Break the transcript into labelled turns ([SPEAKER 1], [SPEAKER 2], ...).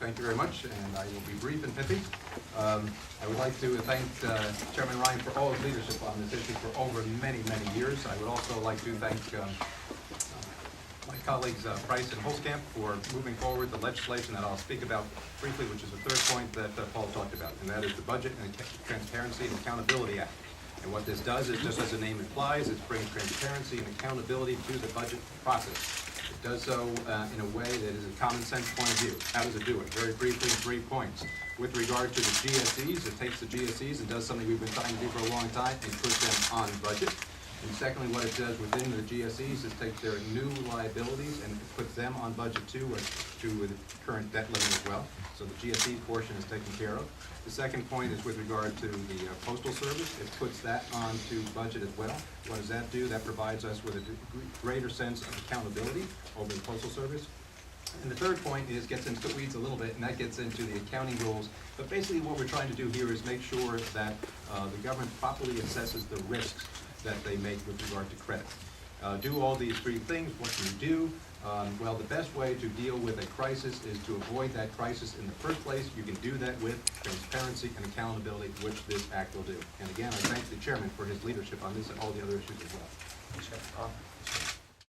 [SPEAKER 1] Thank you very much, and I will be brief and pithy. I would like to thank Chairman Ryan for all his leadership on this issue for over many, many years. I would also like to thank my colleagues Price and Holzkamp for moving forward the legislation that I'll speak about briefly, which is the third point that Paul talked about, and that is the Budget and Transparency and Accountability Act. And what this does is, just as the name implies, it brings transparency and accountability to the budget process. It does so in a way that is a common sense point of view. How does it do it? Very briefly, 3 points. With regard to the GSEs, it takes the GSEs and does something we've been trying to do for a long time and puts them on budget. And secondly, what it does within the GSEs is take their new liabilities and puts them on budget too, to the current debt limit as well. So the GSE portion is taken care of. The second point is with regard to the Postal Service. It puts that onto budget as well. What does that do? That provides us with a greater sense of accountability over the Postal Service. And the third point is, gets into the weeds a little bit, and that gets into the accounting rules. But basically what we're trying to do here is make sure that the government properly assesses the risks that they make with regard to credit. Do all these 3 things. What can you do? Well, the best way to deal with a crisis is to avoid that crisis in the first place. You can do that with transparency and accountability, which this act will do. And again, I thank the chairman for his leadership on this and all the other issues as well.